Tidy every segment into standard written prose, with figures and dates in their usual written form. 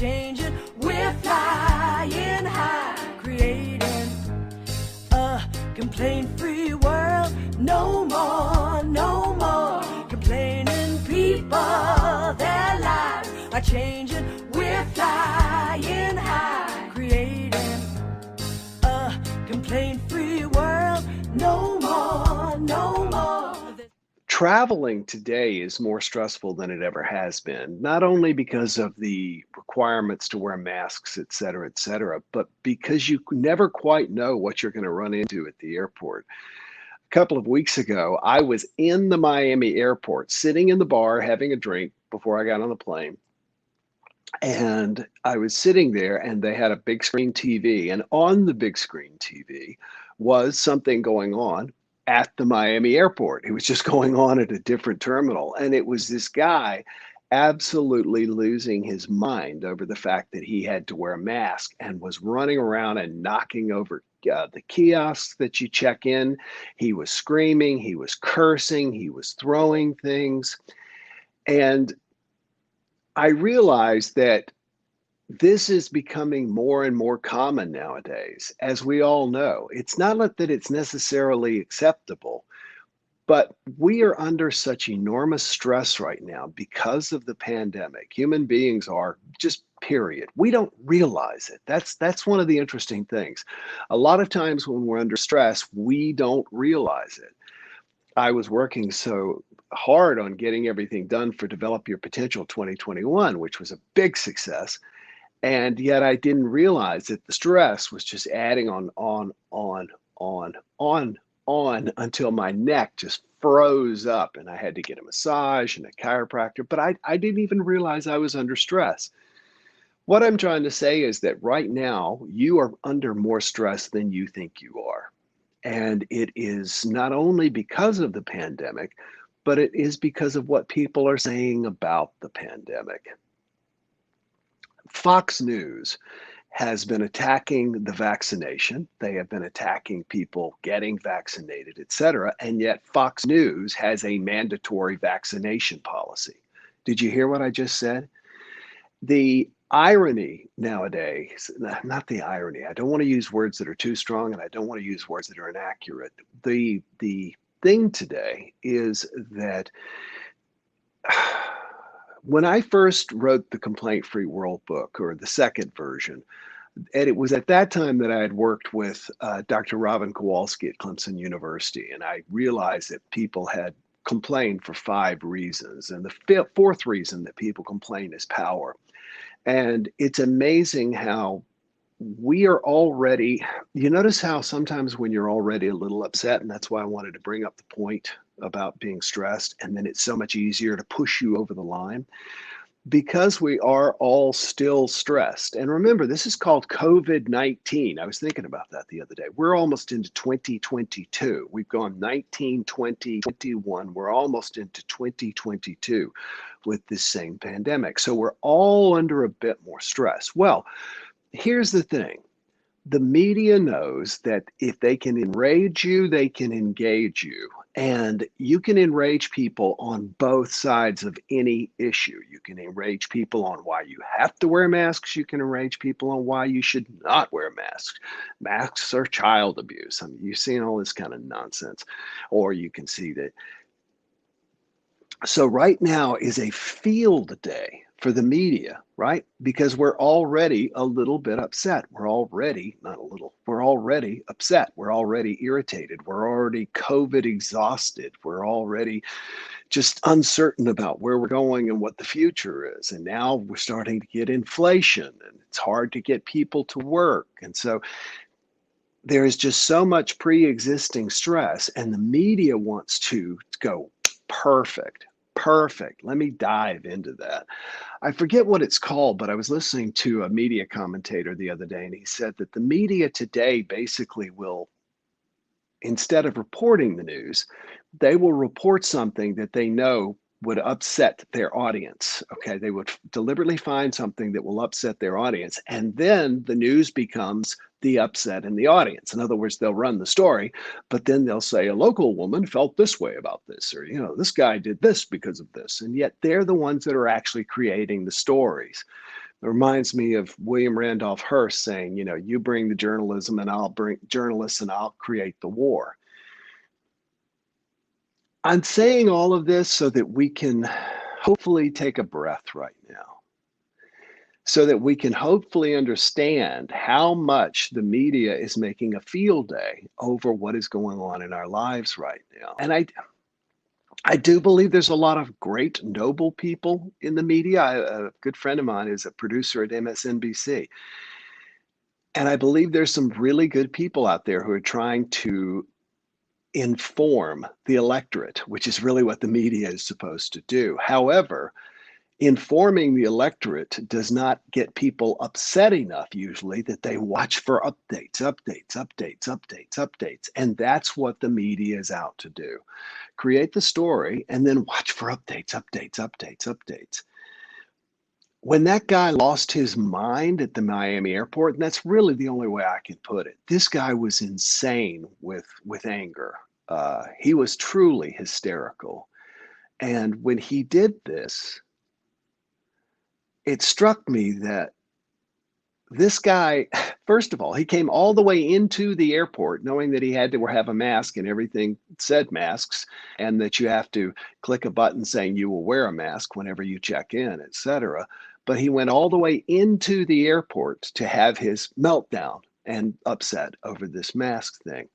changing, we're flying high, creating a complaint-free world. No more, no more complaining people. Their lives are changing, we're flying high, creating a complaint-free world. No more, no more. Traveling today is more stressful than it ever has been, not only because of the requirements to wear masks, et cetera, but because you never quite know what you're going to run into at the airport. A couple of weeks ago, I was in the Miami airport, sitting in the bar having a drink before I got on the plane. And I was sitting there, and they had a big screen TV, and on the big screen TV was something going on at the Miami airport. It was just going on at a different terminal. And it was this guy absolutely losing his mind over the fact that he had to wear a mask and was running around and knocking over the kiosks that you check in. He was screaming, he was cursing, he was throwing things. And I realized that this is becoming more and more common nowadays, as we all know. It's not that it's necessarily acceptable, but we are under such enormous stress right now because of the pandemic. Human beings are, just period. We don't realize it. That's one of the interesting things. A lot of times when we're under stress, we don't realize it. I was working so hard on getting everything done for Develop Your Potential 2021, which was a big success. And yet I didn't realize that the stress was just adding on until my neck just froze up and I had to get a massage and a chiropractor. But I didn't even realize I was under stress. What I'm trying to say is that right now you are under more stress than you think you are. And it is not only because of the pandemic, but it is because of what people are saying about the pandemic. Fox News has been attacking the vaccination. They have been attacking people getting vaccinated, et cetera. And yet Fox News has a mandatory vaccination policy. Did you hear what I just said? The irony nowadays, not the irony, I don't want to use words that are too strong and I don't want to use words that are inaccurate. The thing today is that when I first wrote the Complaint Free World book, or the second version, and it was at that time that I had worked with Dr. Robin Kowalski at Clemson University, and I realized that people had complained for 5 reasons, and the fourth reason that people complain is power. And it's amazing how we are already, you notice how sometimes when you're already a little upset, and that's why I wanted to bring up the point about being stressed, and then it's so much easier to push you over the line because we are all still stressed. And remember, this is called COVID-19. I was thinking about that the other day. We're almost into 2022. We've gone 19, 20, 21. We're almost into 2022 with this same pandemic. So we're all under a bit more stress. Well, here's the thing. The media knows that if they can enrage you, they can engage you. And you can enrage people on both sides of any issue. You can enrage people on why you have to wear masks. You can enrage people on why you should not wear masks. Masks are child abuse. I mean, you've seen all this kind of nonsense. Or you can see that. So right now is a field day for the media, right? Because we're already a little bit upset. We're already, not a little, we're already upset. We're already irritated. We're already COVID exhausted. We're already just uncertain about where we're going and what the future is. And now we're starting to get inflation and it's hard to get people to work. And so there is just so much pre-existing stress and the media wants to go perfect. Perfect. Let me dive into that. I forget what it's called, but I was listening to a media commentator the other day, and he said that the media today basically will, instead of reporting the news, they will report something that they know would upset their audience. Okay, they would deliberately find something that will upset their audience, and then the news becomes the upset in the audience. In other words, they'll run the story, but then they'll say a local woman felt this way about this, or this guy did this because of this, and yet they're the ones that are actually creating the stories. It reminds me of William Randolph Hearst saying, you bring the journalism and I'll bring journalists and I'll create the war. I'm saying all of this so that we can hopefully take a breath right now, so that we can hopefully understand how much the media is making a field day over what is going on in our lives right now. And I do believe there's a lot of great, noble people in the media. A good friend of mine is a producer at MSNBC. And I believe there's some really good people out there who are trying to inform the electorate, which is really what the media is supposed to do. However, informing the electorate does not get people upset enough usually that they watch for updates. And that's what the media is out to do. Create the story and then watch for updates. When that guy lost his mind at the Miami airport, and that's really the only way I can put it, this guy was insane with anger. He was truly hysterical. And when he did this, it struck me that this guy, first of all, he came all the way into the airport knowing that he had to have a mask and everything said masks, and that you have to click a button saying you will wear a mask whenever you check in, etc. But he went all the way into the airport to have his meltdown and upset over this mask thing.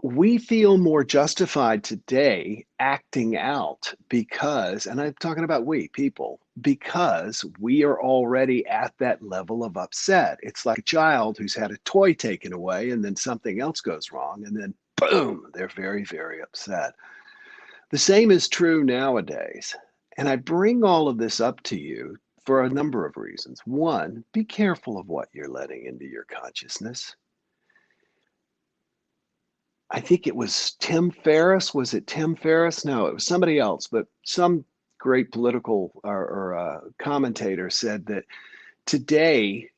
We feel more justified today acting out because, and I'm talking about we people, because we are already at that level of upset. It's like a child who's had a toy taken away and then something else goes wrong and then boom, they're very, very upset. The same is true nowadays. And I bring all of this up to you for a number of reasons. One, be careful of what you're letting into your consciousness. I think it was Tim Ferriss. Was it Tim Ferriss? No, it was somebody else, but some great political or commentator said that today,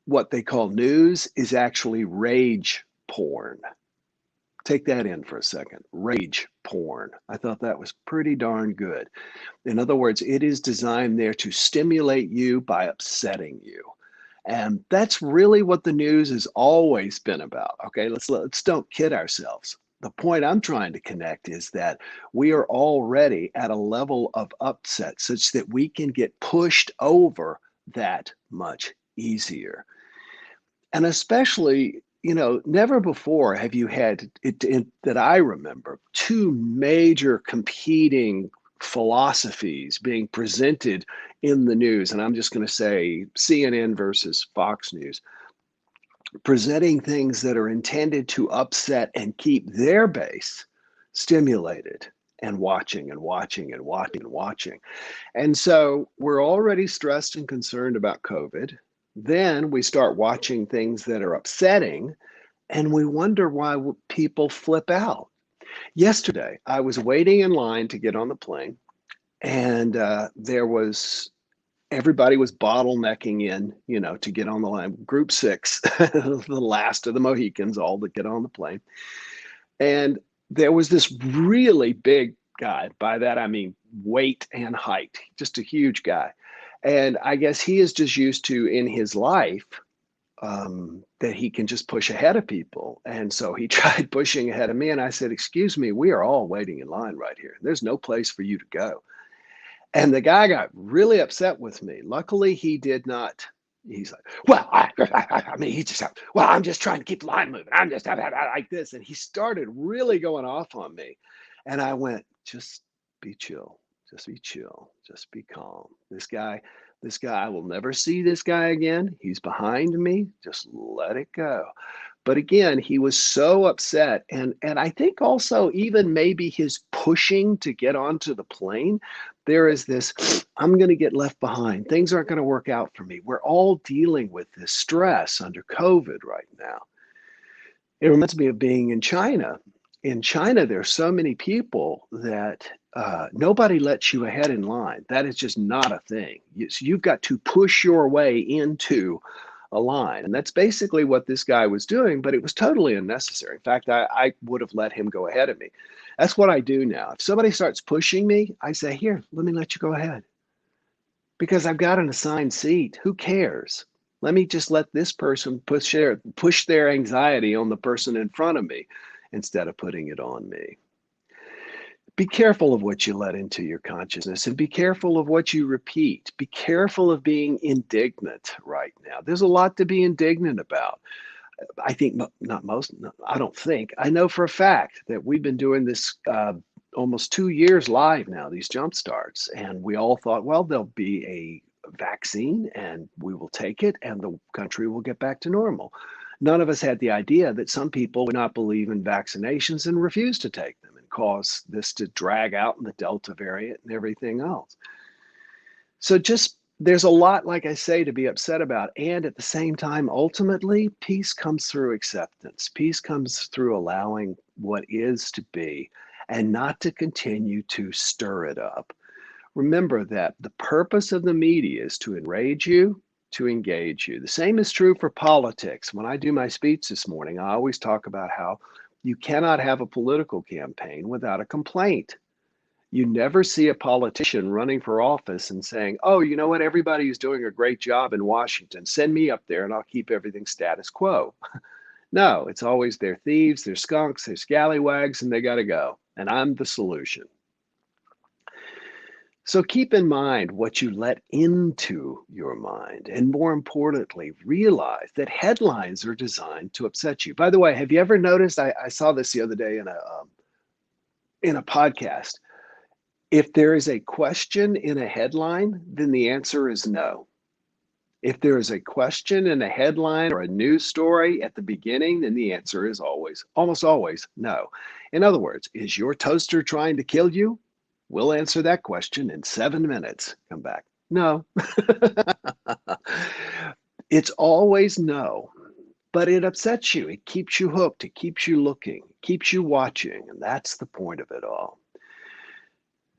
what they call news is actually rage porn. Take that in for a second. Rage porn. I thought that was pretty darn good. In other words, it is designed there to stimulate you by upsetting you. And that's really what the news has always been about. Okay, let's don't kid ourselves. The point I'm trying to connect is that we are already at a level of upset such that we can get pushed over that much easier. And especially, never before have you had it that I remember two major competing philosophies being presented in the news, and I'm just going to say CNN versus Fox News, presenting things that are intended to upset and keep their base stimulated and watching. And so we're already stressed and concerned about COVID. Then we start watching things that are upsetting, and we wonder why people flip out. Yesterday, I was waiting in line to get on the plane, and everybody was bottlenecking in, to get on the line. Group 6, the last of the Mohicans, all to get on the plane. And there was this really big guy. By that, I mean weight and height, just a huge guy. And I guess he is just used to, in his life, that he can just push ahead of people. And so he tried pushing ahead of me. And I said, "Excuse me, we are all waiting in line right here. There's no place for you to go." And the guy got really upset with me. Luckily, he did not. He's like, "Well, he just, well, I'm just trying to keep the line moving. I'm just like this." And he started really going off on me. And I went, "Just be chill. Just be chill. Just be calm. This guy, I will never see this guy again. He's behind me. Just let it go." But again, he was so upset. And I think also even maybe his pushing to get onto the plane, there is this, I'm going to get left behind. Things aren't going to work out for me. We're all dealing with this stress under COVID right now. It reminds me of being in China. In China, there are so many people that nobody lets you ahead in line. That is just not a thing. So you've got to push your way into a line. And that's basically what this guy was doing, but it was totally unnecessary. In fact, I would have let him go ahead of me. That's what I do now. If somebody starts pushing me, I say, "Here, let me let you go ahead." because I've got an assigned seat. Who cares? Let me just let this person push their anxiety on the person in front of me instead of putting it on me. Be careful of what you let into your consciousness and be careful of what you repeat. Be careful of being indignant right now. There's a lot to be indignant about. I think not most, I don't think, I know for a fact that we've been doing this almost 2 years live now, these jump starts. And we all thought, well, there'll be a vaccine and we will take it and the country will get back to normal. None of us had the idea that some people would not believe in vaccinations and refuse to take them and cause this to drag out in the Delta variant and everything else. So there's a lot, like I say, to be upset about. And at the same time, ultimately, peace comes through acceptance. Peace comes through allowing what is to be and not to continue to stir it up. Remember that the purpose of the media is to enrage you, to engage you. The same is true for politics. When I do my speech this morning, I always talk about how you cannot have a political campaign without a complaint. You never see a politician running for office and saying, oh, you know what, everybody is doing a great job in Washington. Send me up there and I'll keep everything status quo. No, it's always they're thieves, they're skunks, they're scallywags, and they got to go. And I'm the solution. So keep in mind what you let into your mind. And more importantly, realize that headlines are designed to upset you. By the way, have you ever noticed, I saw this the other day in a podcast. If there is a question in a headline, then the answer is no. If there is a question in a headline or a news story at the beginning, then the answer is almost always no. In other words, is your toaster trying to kill you? We'll answer that question in 7 minutes. Come back. No. It's always no, but it upsets you. It keeps you hooked. It keeps you looking, keeps you watching, and that's the point of it all.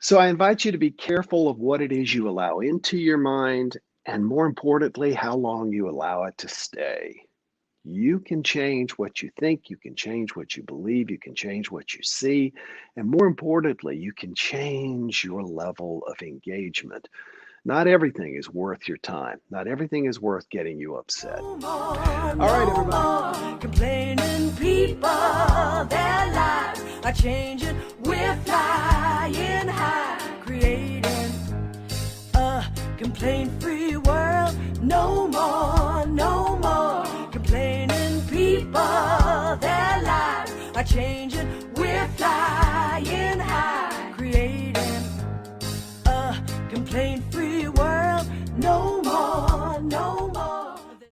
So I invite you to be careful of what it is you allow into your mind, and more importantly, how long you allow it to stay. You can change what you think, you can change what you believe, you can change what you see, and more importantly, you can change your level of engagement. Not everything is worth your time. Not everything is worth getting you upset. All right, everybody. Complaining people, their lives are changing. We're flying high, creating a complaint-free world. No more, no more complaining people, their lives are changing. We're flying high, creating a complaint-free